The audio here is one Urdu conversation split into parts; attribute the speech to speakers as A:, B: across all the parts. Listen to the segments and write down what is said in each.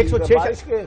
A: 106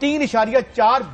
A: $3.4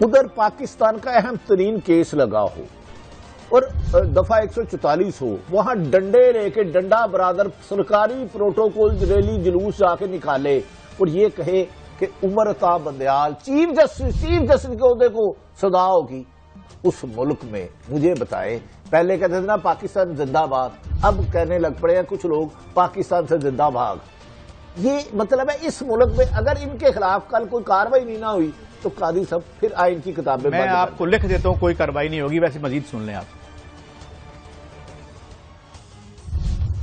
B: ادھر پاکستان کا اہم ترین کیس لگا ہو اور دفعہ 144 ہو، وہاں ڈنڈے لے کے ڈنڈا برادر سرکاری پروٹوکول ریلی جلوس جا کے نکالے اور یہ کہے کہ عمر عطا بندیال چیف جسٹس کے عہدے کو سزا ہوگی اس ملک میں. مجھے بتائے، پہلے کہتے تھے نا پاکستان زندہ باد، اب کہنے لگ پڑے ہیں کچھ لوگ پاکستان سے زندہ بھاگ. یہ مطلب ہے اس ملک میں اگر ان کے خلاف کل کوئی کاروائی نہیں نہ ہوئی تو قاضی صاحب پھر آئین کی کتابیں
A: میں آپ کو لکھ دیتا ہوں، کوئی کاروائی نہیں ہوگی. ویسے مزید سن لیں آپ.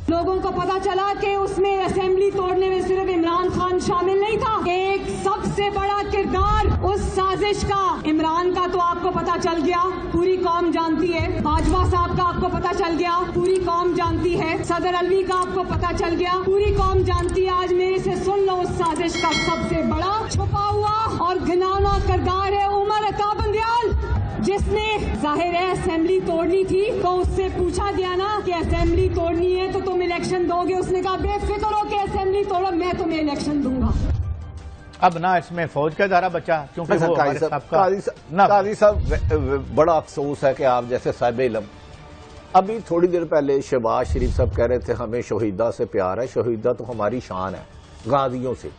C: لوگوں کو پتا چلا کہ اس میں اسمبلی توڑنے میں صرف عمران خان شامل نہیں تھا. ایک سب سے بڑا کردار اس سازش کا عمران کا تو آپ کو پتا چل گیا، پوری قوم جانتی ہے. باجوہ صاحب کا آپ کو پتا چل گیا، پوری قوم جانتی ہے. صدر علوی کا آپ کو پتا چل گیا، پوری قوم جانتی ہے. آج میرے سے سن لو، اس سازش کا سب سے بڑا چھپا ہوا اور گھناؤنا کردار ہے عمر عطا بندیال، جس نے ظاہر ہے اسمبلی توڑنی تھی تو اس سے پوچھا گیا نا کہ اسمبلی توڑنی ہے تو تم الیکشن دو گے. اس نے کہا بے فکر ہو کہ اسمبلی توڑو، میں تمہیں الیکشن دوں گا.
A: اب نہ اس میں فوج کا ادارہ بچا، کیونکہ وہ ہمارے صاحب کا
B: قاضی صاحب بڑا افسوس ہے کہ آپ جیسے صاحب علم، ابھی تھوڑی دیر پہلے شہباز شریف صاحب کہہ رہے تھے ہمیں شہیدہ سے پیار ہے، شہیدہ تو ہماری شان ہے غازیوں سے.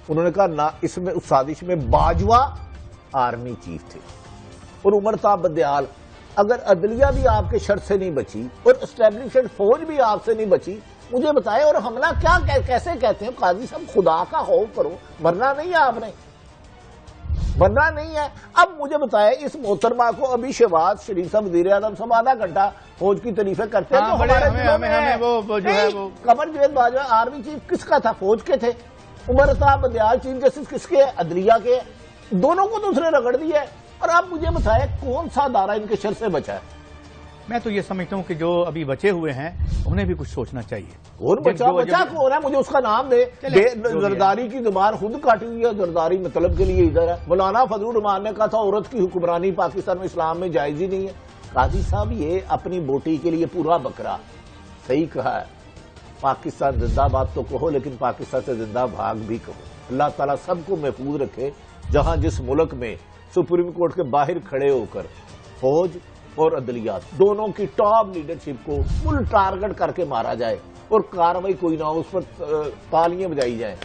B: انہوں نے کہا نہ، اس میں اس سازش میں باجوہ آرمی چیف تھے اور عمر عطا بندیال. اگر عدلیہ بھی آپ کے شر سے نہیں بچی اور اسٹیبلشڈ فوج بھی آپ سے نہیں بچی، مجھے بتائے اور حملہ کیا کیسے کہتے ہیں؟ قاضی صاحب خدا کا خوف کرو، مرنا نہیں ہے آپ نے، مرنا نہیں ہے. اب مجھے بتائے اس محترمہ کو ابھی شہباز شریف صاحب وزیر اعظم صاحب آدھا گھنٹہ فوج کی تعریفیں کرتے ہیں. قمر جاوید باجوہ آرمی چیف کس کا تھا؟ فوج کے تھے. عمر عطا بندیال چیف جسٹس کس کے؟ عدلیہ کے. دونوں کو دوسرے رگڑ دیا ہے. اور آپ مجھے بتائیں کون سا ادارہ ان کے شر سے بچا ہے؟
A: میں تو یہ سمجھتا ہوں کہ جو ابھی بچے ہوئے ہیں انہیں بھی کچھ سوچنا چاہیے.
B: اور بچا کون ہے؟ مجھے اس کا نام دے. زرداری کی زبان خود کاٹی ہوئی ہے، زرداری مطلب کے لیے ادھر ہے. مولانا فضل الرحمان نے کہا تھا عورت کی حکمرانی پاکستان میں اسلام میں جائز ہی نہیں ہے. قاضی صاحب یہ اپنی بوٹی کے لیے پورا بکرا. صحیح کہا ہے، پاکستان زندہ باد تو کہو لیکن پاکستان سے زندہ بھاگ بھی کہو. اللہ تعالیٰ سب کو محفوظ رکھے. جہاں جس ملک میں سپریم کورٹ کے باہر کھڑے ہو کر فوج اور عدلیات دونوں کی ٹاپ لیڈرشپ کو فل ٹارگٹ کر کے مارا جائے اور کاروائی کوئی نہ ہو، اس پر تالیاں بجائی جائیں،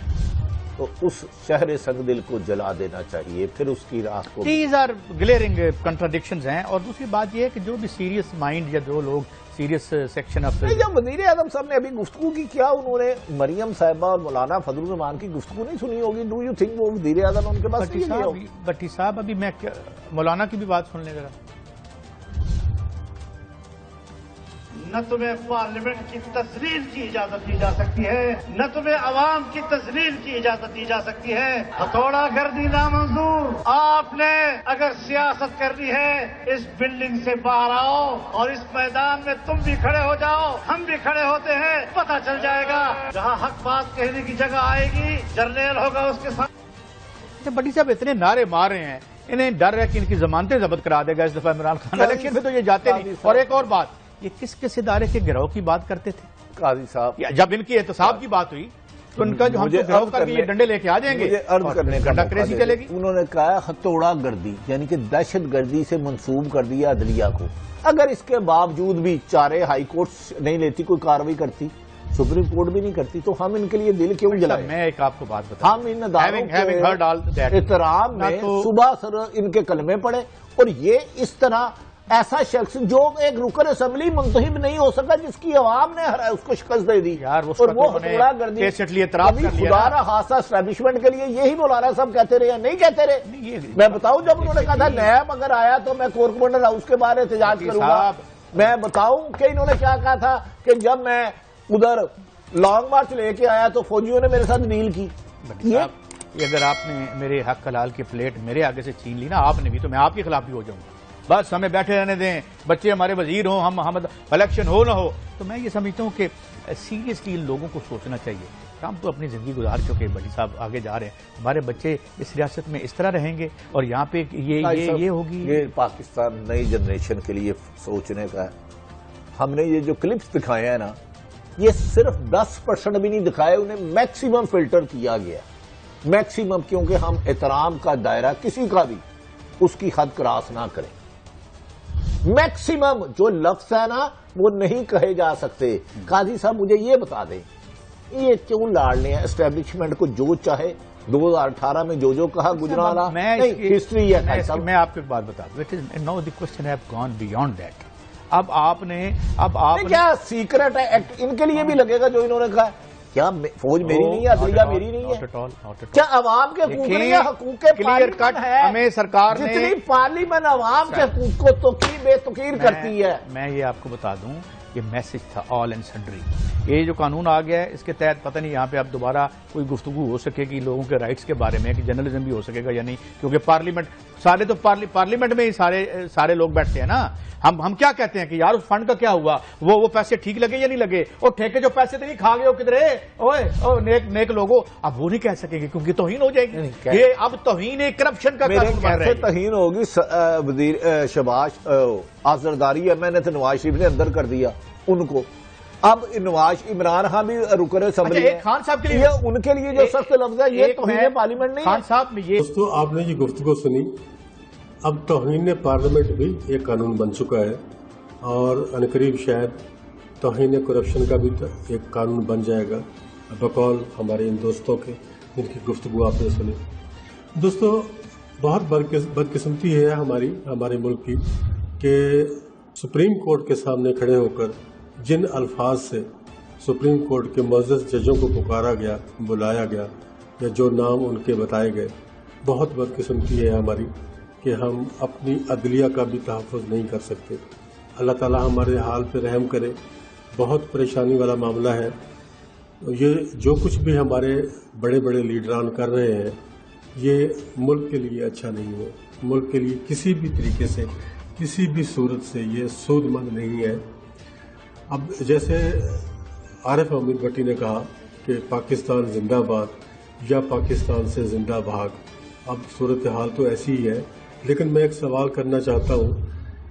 B: تو اس شہر سنگ دل کو جلا دینا چاہیے. پھر اس کی راہ کو
A: دیز آر گلیئرنگ کنٹراڈکشنز ہیں. اور دوسری بات یہ ہے کہ جو بھی سیریس مائنڈ یا جو لوگ سیریس سیکشن آف
B: جب وزیر اعظم صاحب نے ابھی گفتگو کی، کیا انہوں نے مریم صاحبہ اور مولانا فضل الرحمان کی گفتگو نہیں سنی ہوگی؟ ڈو یو تھنک وہ وزیر اعظم ان کے پاس
A: بٹی صاحب ابھی میں مولانا کی بھی بات سن لیں ذرا.
D: نہ تمہیں پارلیمنٹ کی تذلیل کی اجازت دی جا سکتی ہے، نہ تمہیں عوام کی تذلیل کی اجازت دی جا سکتی ہے. ہتھوڑا گردی نامنظور. آپ نے اگر سیاست کرنی ہے اس بلڈنگ سے باہر آؤ اور اس میدان میں تم بھی کھڑے ہو جاؤ، ہم بھی کھڑے ہوتے ہیں. پتہ چل جائے گا جہاں حق بات کہنے کی جگہ آئے گی جرنیل ہوگا اس کے ساتھ.
A: بٹی صاحب اتنے نارے مار رہے ہیں، انہیں ڈر ہے کہ ان کی ضمانتیں ضبط کرا دے گا اس دفعہ عمران خان. الیکشن میں تو یہ جاتے نہیں. اور ایک اور بات، یہ کس کس ادارے کے گروہ کی بات کرتے تھے؟
B: قاضی صاحب
A: جب ان کی احتساب کی بات ہوئی تو ان کا جو ہم گروہ کر کے یہ ڈنڈے لے کے آ جائیں گے،
B: عرض کرنے کا
A: ڈاکریسی چلے گی.
B: انہوں نے کہا ہتھوڑا گردی یعنی کہ دہشت گردی سے منسوب کر دیا عدلیہ کو. اگر اس کے باوجود بھی چارے ہائی کورٹ نہیں لیتی، کوئی کاروائی کرتی، سپریم کورٹ بھی نہیں کرتی، تو ہم ان کے لیے دل کیوں جلائیں؟
A: میں ایک آپ کو بات بتاؤں،
B: ہم ان اداروں کے احترام میں صبح سر ان کے کلمے پڑے. اور یہ اس طرح ایسا شخص جو ایک رکن اسمبلی منتخب نہیں ہو سکا، جس کی عوام نے اس کو شکست دے دی، اور وہ ہتھوڑا گردی. خدا نہ خاصا اسٹیبلشمنٹ کے لیے یہی مولانا صاحب کہتے رہے یا نہیں کہتے رہے؟ میں بتاؤں جب انہوں نے کہا تھا نیب اگر آیا تو میں کورٹ کمانڈر ہاؤس کے بارے احتجاج کروں گا. میں بتاؤں کہ انہوں نے کیا کہا تھا کہ جب میں ادھر لانگ مارچ لے کے آیا تو فوجیوں نے میرے ساتھ ڈیل کی.
A: اگر آپ نے میرے حق حلال کی پلیٹ میرے آگے سے چھین لی نا آپ نے بھی، تو میں آپ کے خلاف بھی ہو جاؤں گا. بس ہمیں بیٹھے رہنے دیں، بچے ہمارے وزیر ہوں، ہم الیکشن ہو نہ ہو. تو میں یہ سمجھتا ہوں کہ سیریسلی ان لوگوں کو سوچنا چاہیے. ہم تو اپنی زندگی گزار چکے، بٹی صاحب آگے جا رہے ہیں، ہمارے بچے اس ریاست میں اس طرح رہیں گے اور یہاں پہ یہ ہوگی.
B: یہ پاکستان نئی جنریشن کے لیے سوچنے کا ہے. ہم نے یہ جو کلپس دکھائے ہیں نا، یہ صرف 10% بھی نہیں دکھائے، انہیں میکسیمم فلٹر کیا گیا، میکسیمم. کیونکہ ہم احترام کا دائرہ کسی کا بھی اس کی حد کراس نہ کریں. میکسیمم جو لفظ ہے نا وہ نہیں کہے جا سکتے. قاضی صاحب مجھے یہ بتا دیں یہ کیوں لاڑ لیں اسٹیبلشمنٹ کو جو چاہے 2018 میں جو کہا گجرانوالہ نہیں ہسٹری ہے.
A: میں آپ کو ایک بات بتا دوں. No the question have gone beyond that. اب آپ نے
B: کیا سیکرٹ ہے ایکٹ ان کے لیے بھی لگے گا جو انہوں نے کہا کیا فوج میری نہیں ہے عدلیہ میری نہیں ہے کیا عوام کے حقوق نہیں ہے حقوق پارلیمنٹ ہے
A: ہمیں سرکار نے
B: جتنی پارلیمنٹ عوام کے حقوق کو بے توقیر کرتی ہے.
A: میں یہ آپ کو بتا دوں یہ میسج تھا آل اینڈ سنڈری. یہ جو قانون آ گیا ہے اس کے تحت پتہ نہیں یہاں پہ اب دوبارہ کوئی گفتگو ہو سکے گی لوگوں کے رائٹس کے بارے میں کہ جرنلزم بھی ہو سکے گا یا نہیں کیونکہ پارلیمنٹ میں ہی سارے لوگ بیٹھتے ہیں نا. ہم کیا کہتے ہیں کہ یار اس فنڈ کا کیا ہوا وہ پیسے ٹھیک لگے یا نہیں لگے اور ٹھیکے جو پیسے تھے نہیں کھا گئے ہو کدھر اوے نیک لوگوں اب وہ نہیں کہہ سکیں گے کیونکہ توہین ہو جائے گی. یہ اب توہین کرپشن کا
B: کیسے توہین ہوگی. وزیر شہباز آزرداری ایم این اے تھے نواز شریف نے اندر کر دیا ان کو. اب عمران خان بھی رکن اسمبلی
A: خان صاحب کے لیے
B: ان کے لیے جو سخت لفظ ہے یہ توہین پارلیمنٹ نہیں.
A: خان صاحب یہ
E: دوستو آپ نے یہ گفتگو سنی. اب توہین پارلیمنٹ بھی ایک قانون بن چکا ہے اور عنقریب شاید توہین کرپشن کا بھی ایک قانون بن جائے گا بقول ہمارے ان دوستوں کے جن کی گفتگو آپ نے سنی. دوستو بہت بدقسمتی ہے ہمارے ملک کی کہ سپریم کورٹ کے سامنے کھڑے ہو کر جن الفاظ سے سپریم کورٹ کے معزز ججوں کو پکارا گیا بلایا گیا یا جو نام ان کے بتائے گئے بہت بدقسمتی ہے ہماری کہ ہم اپنی عدلیہ کا بھی تحفظ نہیں کر سکتے. اللہ تعالی ہمارے حال پہ رحم کرے. بہت پریشانی والا معاملہ ہے. یہ جو کچھ بھی ہمارے بڑے بڑے لیڈران کر رہے ہیں یہ ملک کے لیے اچھا نہیں ہے. ملک کے لیے کسی بھی طریقے سے کسی بھی صورت سے یہ سود مند نہیں ہے. اب جیسے عارف حامد بھٹی نے کہا کہ پاکستان زندہ باد یا پاکستان سے زندہ بھاگ. اب صورتحال تو ایسی ہی ہے لیکن میں ایک سوال کرنا چاہتا ہوں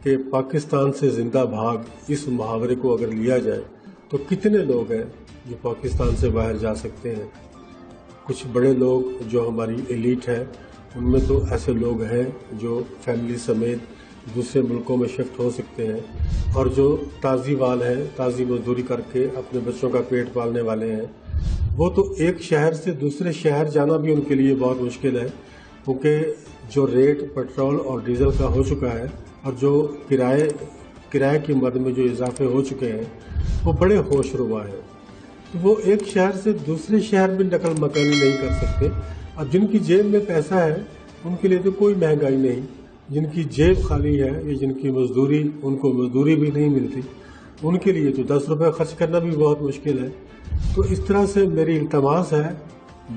E: کہ پاکستان سے زندہ بھاگ اس محاورے کو اگر لیا جائے تو کتنے لوگ ہیں جو پاکستان سے باہر جا سکتے ہیں. کچھ بڑے لوگ جو ہماری ایلیٹ ہے ان میں تو ایسے لوگ ہیں جو فیملی سمیت دوسرے ملکوں میں شفٹ ہو سکتے ہیں اور جو تازی وال ہیں تازی مزدوری کر کے اپنے بچوں کا پیٹ پالنے والے ہیں وہ تو ایک شہر سے دوسرے شہر جانا بھی ان کے لیے بہت مشکل ہے کیونکہ جو ریٹ پیٹرول اور ڈیزل کا ہو چکا ہے اور جو کرائے کی مد میں جو اضافے ہو چکے ہیں وہ بڑے ہوش روا ہیں. تو وہ ایک شہر سے دوسرے شہر میں نقل مکانی نہیں کر سکتے. اب جن کی جیب میں پیسہ ہے ان کے لیے تو کوئی مہنگائی نہیں. جن کی جیب خالی ہے یا جن کی مزدوری ان کو مزدوری بھی نہیں ملتی ان کے لیے تو 10 روپے خرچ کرنا بھی بہت مشکل ہے. تو اس طرح سے میری التماس ہے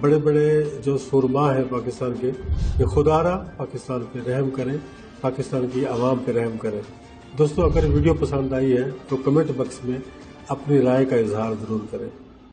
E: بڑے بڑے جو سرما ہیں پاکستان کے کہ خدا را پاکستان پہ رحم کریں پاکستان کی عوام پہ رحم کریں. دوستو اگر ویڈیو پسند آئی ہے تو کمنٹ باکس میں اپنی رائے کا اظہار ضرور کریں.